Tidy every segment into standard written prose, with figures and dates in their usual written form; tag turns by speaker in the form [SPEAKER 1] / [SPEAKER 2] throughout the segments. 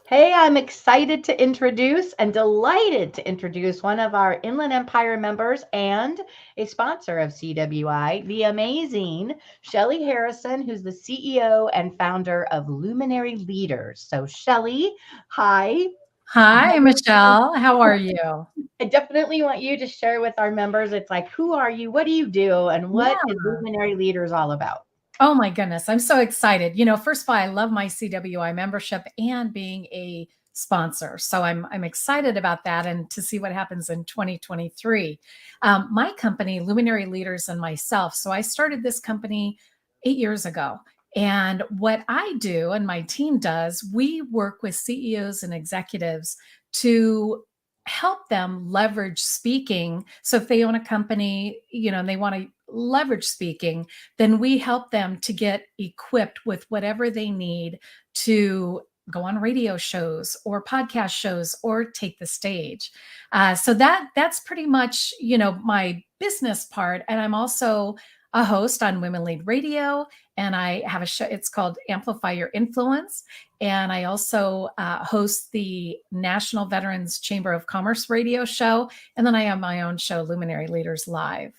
[SPEAKER 1] Hey, I'm excited to introduce and delighted to introduce one of our Inland Empire members and a sponsor of CWI, the amazing Shelly Harrison, who's the CEO and founder of Luminary Leaders. So, Shelly, hi.
[SPEAKER 2] Hi, Michelle. How are you?
[SPEAKER 1] I definitely want you to share with our members. It's like, who are you? What do you do? And
[SPEAKER 2] Yeah.
[SPEAKER 1] what is Luminary Leaders all about?
[SPEAKER 2] Oh my goodness, I'm so excited. First of all, I love my CWI membership and being a sponsor. So I'm excited about that and to see what happens in 2023. My company, Luminary Leaders, and myself. So I started this company 8 years ago. And what I do and my team does, we work with CEOs and executives to help them leverage speaking. So if they own a company, and they want to leverage speaking, then we help them to get equipped with whatever they need to go on radio shows or podcast shows or take the stage. So that's pretty much my business part, and I'm also a host on Women Lead Radio, and I have a show. It's called Amplify Your Influence, and I also host the National Veterans Chamber of Commerce radio show, and then I have my own show, Luminary Leaders Live.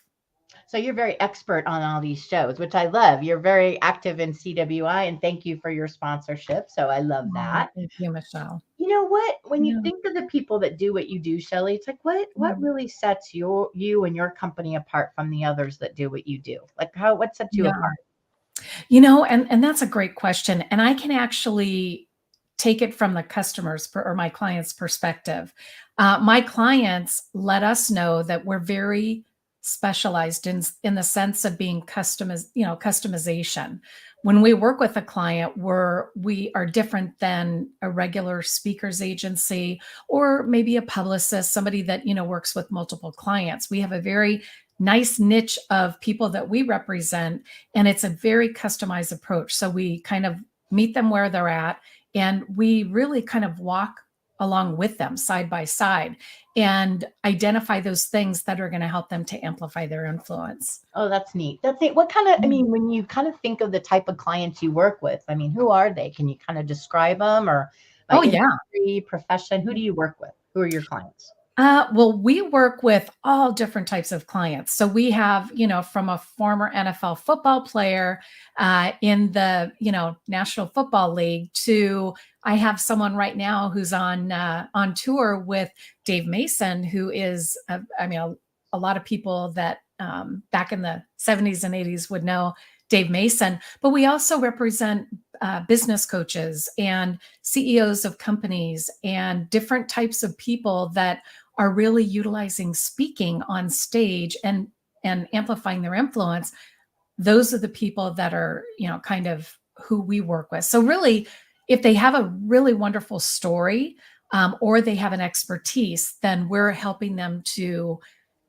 [SPEAKER 1] So you're very expert on all these shows, which I love. You're very active in CWI, and thank you for your sponsorship. So I love
[SPEAKER 2] Oh,
[SPEAKER 1] that.
[SPEAKER 2] thank you, Michelle.
[SPEAKER 1] You know what? When you
[SPEAKER 2] Yeah.
[SPEAKER 1] think of the people that do what you do, Shelly, it's like what
[SPEAKER 2] Mm.
[SPEAKER 1] really sets you and your company apart from the others that do what you do? Like what sets you
[SPEAKER 2] Yeah.
[SPEAKER 1] apart?
[SPEAKER 2] And that's a great question. And I can actually take it from the or my clients' perspective. My clients let us know that we're very specialized in the sense of being customization. When we work with a client, we are different than a regular speakers agency or maybe a publicist, somebody that works with multiple clients. We have a very nice niche of people that we represent, and it's a very customized approach. So we kind of meet them where they're at, and we really kind of walk along with them side by side and identify those things that are going to help them to amplify their influence.
[SPEAKER 1] Oh, that's neat. That's it. What kind of, I
[SPEAKER 2] Mm.
[SPEAKER 1] mean, when you kind of think of the type of clients you work with, I mean, who are they? Can you kind of describe them or by
[SPEAKER 2] Oh, yeah.
[SPEAKER 1] industry, profession? Who do you work with? Who are your clients?
[SPEAKER 2] Well, we work with all different types of clients. So we have, from a former NFL football player in the, National Football League to I have someone right now who's on tour with Dave Mason, who is, a lot of people that back in the 70s and 80s would know Dave Mason. But we also represent business coaches and CEOs of companies and different types of people that are really utilizing speaking on stage and amplifying their influence. Those are the people that are kind of who we work with. So really, if they have a really wonderful story, or they have an expertise, then we're helping them to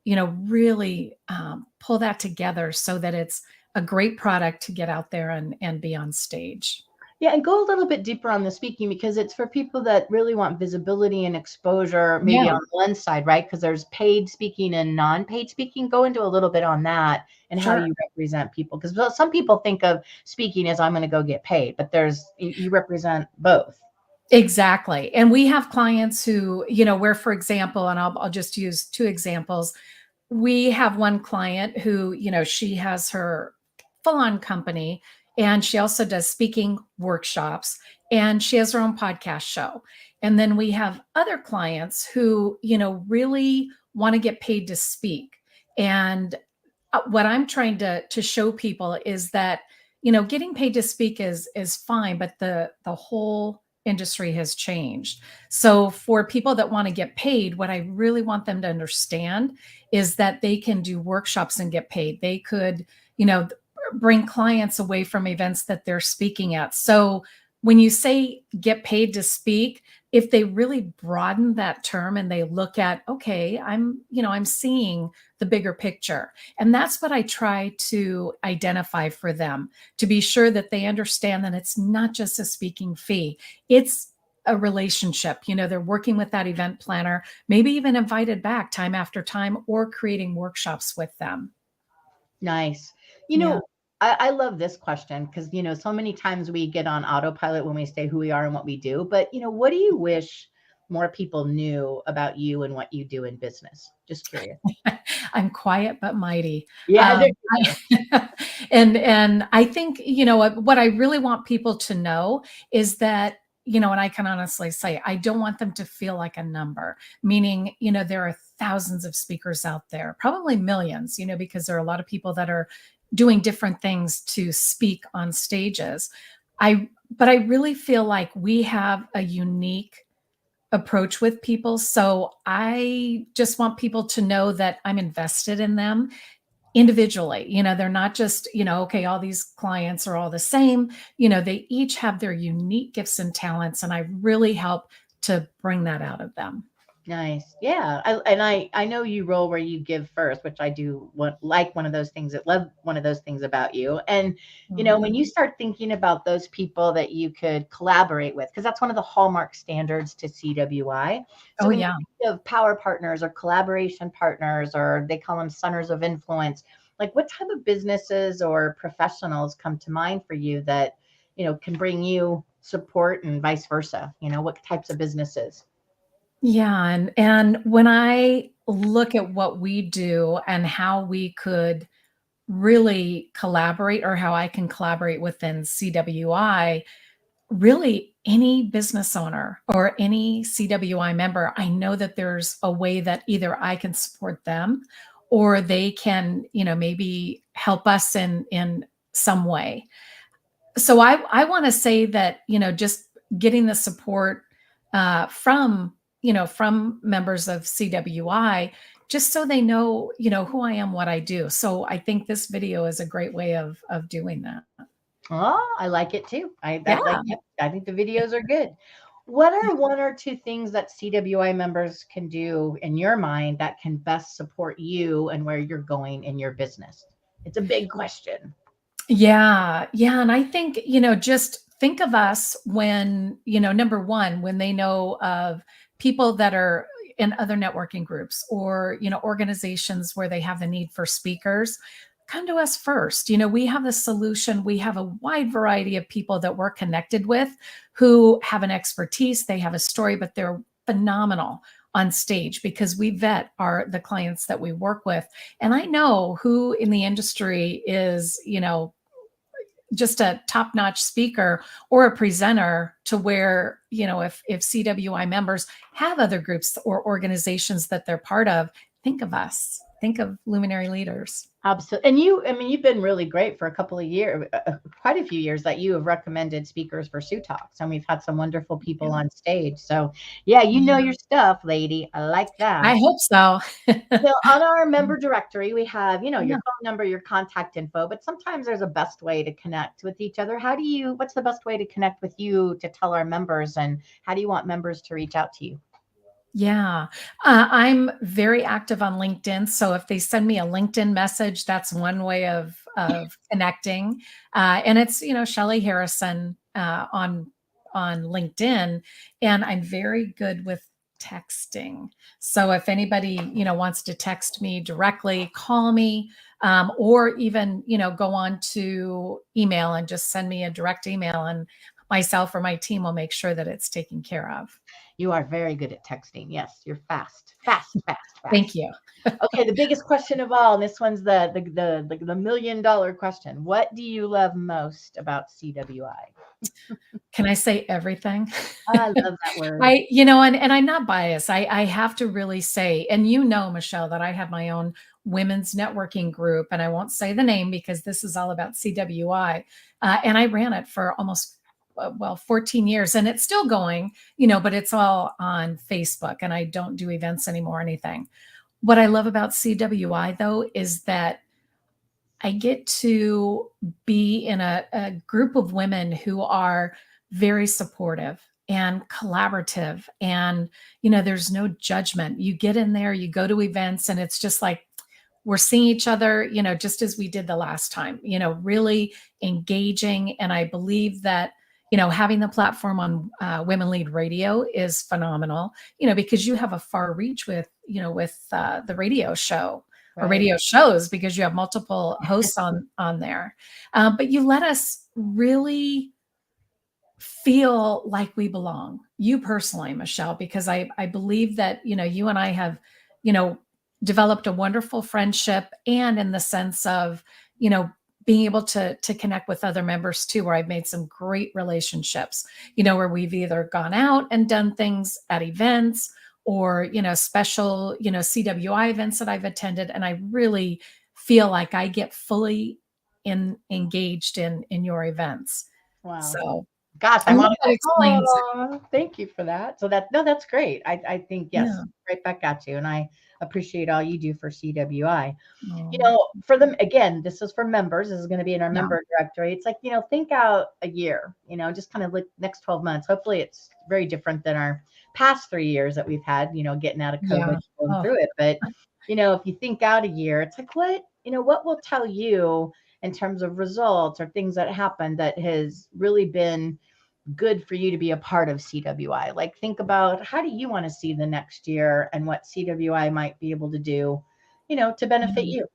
[SPEAKER 2] really pull that together so that it's a great product to get out there and be on stage.
[SPEAKER 1] Yeah, and go a little bit deeper on the speaking because it's for people that really want visibility and exposure, maybe
[SPEAKER 2] Yeah,
[SPEAKER 1] on one side, right? Because there's paid speaking and non-paid speaking. Go into a little bit on that and how
[SPEAKER 2] sure.
[SPEAKER 1] you represent people. Because some people think of speaking as I'm going to go get paid, but you represent both.
[SPEAKER 2] Exactly. And we have clients who, where, for example, and I'll just use two examples. We have one client who, she has her full on company, and she also does speaking workshops, and she has her own podcast show. And then we have other clients who, really want to get paid to speak. And what I'm trying to show people is that, getting paid to speak is fine, but the whole industry has changed. So for people that want to get paid, what I really want them to understand is that they can do workshops and get paid. They could, bring clients away from events that they're speaking at. So when you say get paid to speak, if they really broaden that term and they look at, okay, I'm seeing the bigger picture. And that's what I try to identify for them, to be sure that they understand that it's not just a speaking fee. It's a relationship. They're working with that event planner, maybe even invited back time after time, or creating workshops with them.
[SPEAKER 1] Nice. You
[SPEAKER 2] Yeah.
[SPEAKER 1] know, I love this question because, so many times we get on autopilot when we say who we are and what we do. But, what do you wish more people knew about you and what you do in business? Just curious.
[SPEAKER 2] I'm quiet but mighty.
[SPEAKER 1] Yeah, there you go.
[SPEAKER 2] And I think, what I really want people to know is that, and I can honestly say, I don't want them to feel like a number, meaning, there are thousands of speakers out there, probably millions, because there are a lot of people that are doing different things to speak on stages. But I really feel like we have a unique approach with people. So I just want people to know that I'm invested in them individually. They're not just, okay, all these clients are all the same. They each have their unique gifts and talents, and I really help to bring that out of them.
[SPEAKER 1] Nice. Yeah. I know you roll where you give first, which I do like one of those things that love one of those things about you. And, when you start thinking about those people that you could collaborate with, because that's one of the hallmark standards to CWI. So
[SPEAKER 2] Oh,
[SPEAKER 1] when you
[SPEAKER 2] yeah.
[SPEAKER 1] think of power partners or collaboration partners, or they call them centers of influence, like what type of businesses or professionals come to mind for you that, can bring you support and vice versa? What types of businesses?
[SPEAKER 2] Yeah, and when I look at what we do and how we could really collaborate, or how I can collaborate within CWI, really any business owner or any CWI member, I know that there's a way that either I can support them or they can, maybe help us in some way. So I want to say that, just getting the support from members of CWI, just so they know, who I am, what I do. So I think this video is a great way of doing that.
[SPEAKER 1] Oh, I like it too.
[SPEAKER 2] Yeah.
[SPEAKER 1] Yep, I think the videos are good. What are one or two things that CWI members can do in your mind that can best support you and where you're going in your business? It's a big question.
[SPEAKER 2] Yeah. Yeah. And I think, just think of us when, number one, when they know of people that are in other networking groups, or, organizations where they have the need for speakers, come to us first. We have the solution. We have a wide variety of people that we're connected with who have an expertise, they have a story, but they're phenomenal on stage because we vet the clients that we work with. And I know who in the industry is, just a top-notch speaker or a presenter, to where, if CWI members have other groups or organizations that they're part of, think of us, think of luminary leaders.
[SPEAKER 1] Absolutely. You've been really great for a couple of years, quite a few years, that you have recommended speakers for Sue Talks. And we've had some wonderful people on stage. So, yeah, you know your stuff, lady. I like that.
[SPEAKER 2] I hope so.
[SPEAKER 1] So on our member directory, we have, your
[SPEAKER 2] Yeah.
[SPEAKER 1] phone number, your contact info, but sometimes there's a best way to connect with each other. What's the best way to connect with you to tell our members, and how do you want members to reach out to you?
[SPEAKER 2] Yeah. I'm very active on LinkedIn. So if they send me a LinkedIn message, that's one way of connecting. And it's, Shelly Harrison on LinkedIn. And I'm very good with texting. So if anybody, wants to text me directly, call me, or even, go on to email and just send me a direct email, and myself or my team will make sure that it's taken care of.
[SPEAKER 1] You are very good at texting. Yes, you're fast, fast, fast,
[SPEAKER 2] Thank
[SPEAKER 1] fast.
[SPEAKER 2] you.
[SPEAKER 1] Okay, the biggest question of all, and this one's the $1 million question. What do you love most about CWI?
[SPEAKER 2] Can I say everything?
[SPEAKER 1] I love that word.
[SPEAKER 2] And I'm not biased. I have to really say, and Michelle, that I have my own women's networking group, and I won't say the name because this is all about CWI. And I ran it for almost 14 years, and it's still going, but it's all on Facebook, and I don't do events anymore or anything. What I love about CWI, though, is that I get to be in a group of women who are very supportive and collaborative. And, there's no judgment. You get in there, you go to events, and it's just like we're seeing each other, just as we did the last time, really engaging. And I believe that, having the platform on Women Lead Radio is phenomenal, because you have a far reach with the radio show. or
[SPEAKER 1] Right.
[SPEAKER 2] radio shows because you have multiple hosts on there. But you let us really feel like we belong. You personally, Michelle, because I believe that, you and I have, you know, developed a wonderful friendship, and in the sense of, you know, being able to connect with other members too, where I've made some great relationships, where we've either gone out and done things at events, or, special, CWI events that I've attended. And I really feel like I get fully engaged in your events.
[SPEAKER 1] Wow.
[SPEAKER 2] So
[SPEAKER 1] Gosh,
[SPEAKER 2] I
[SPEAKER 1] I
[SPEAKER 2] hope
[SPEAKER 1] want to
[SPEAKER 2] that
[SPEAKER 1] go.
[SPEAKER 2] explains it.
[SPEAKER 1] Oh, thank you for that. So that no, that's great. I think yes,
[SPEAKER 2] Yeah.
[SPEAKER 1] right back at you, and I appreciate all you do for CWI.
[SPEAKER 2] Oh,
[SPEAKER 1] For them again, this is for members. This is going to be in our
[SPEAKER 2] yeah.
[SPEAKER 1] member directory. It's like, think out a year, just kind of like next 12 months. Hopefully it's very different than our past 3 years that we've had, getting out of COVID,
[SPEAKER 2] Yeah.
[SPEAKER 1] going
[SPEAKER 2] Oh,
[SPEAKER 1] through it. But, if you think out a year, it's like, what will tell you in terms of results or things that happened that has really been good for you to be a part of CWI? Like, think about how do you want to see the next year and what CWI might be able to do, to benefit
[SPEAKER 2] yeah.
[SPEAKER 1] you.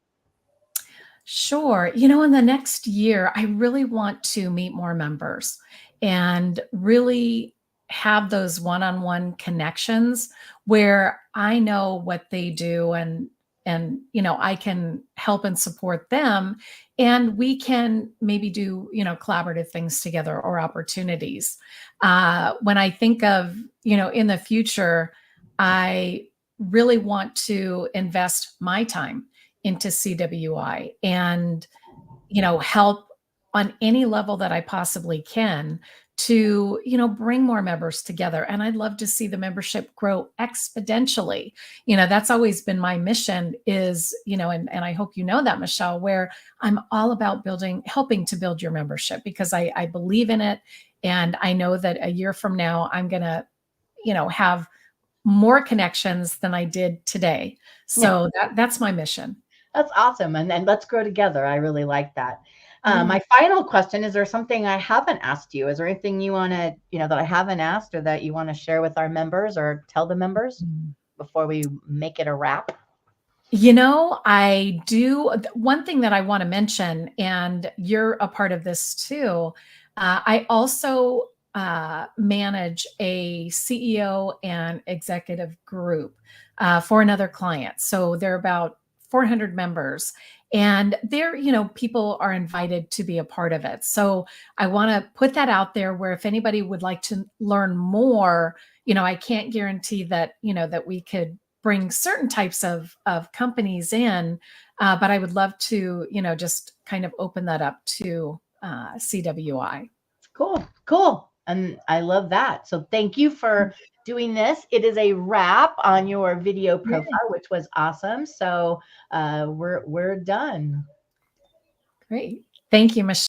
[SPEAKER 2] Sure. In the next year, I really want to meet more members and really have those one-on-one connections where I know what they do, and I can help and support them, and we can maybe do, collaborative things together or opportunities. When I think of, in the future, I really want to invest my time into CWI and, help on any level that I possibly can to, bring more members together. And I'd love to see the membership grow exponentially. That's always been my mission is, and I hope you know that, Michelle, where I'm all about helping to build your membership, because I believe in it. And I know that a year from now, I'm going to, have more connections than I did today.
[SPEAKER 1] Yeah,
[SPEAKER 2] So that's my mission.
[SPEAKER 1] that's awesome. And let's grow together. I really like that.
[SPEAKER 2] Yeah.
[SPEAKER 1] My final question, is there something I haven't asked you? Is there anything you want to, that I haven't asked or that you want to share with our members or tell the members
[SPEAKER 2] Mm.
[SPEAKER 1] before we make it a wrap?
[SPEAKER 2] I do. One thing that I want to mention, and you're a part of this too. I also manage a CEO and executive group for another client. So there are about 400 members, and people are invited to be a part of it. So I want to put that out there where if anybody would like to learn more, I can't guarantee that, that we could bring certain types of companies in, but I would love to, just kind of open that up to CWI.
[SPEAKER 1] Cool, cool. And I love that. So thank you for doing this. It is a wrap on your video
[SPEAKER 2] Yay.
[SPEAKER 1] profile, which was awesome. So we're done.
[SPEAKER 2] Great. Thank you, Michelle.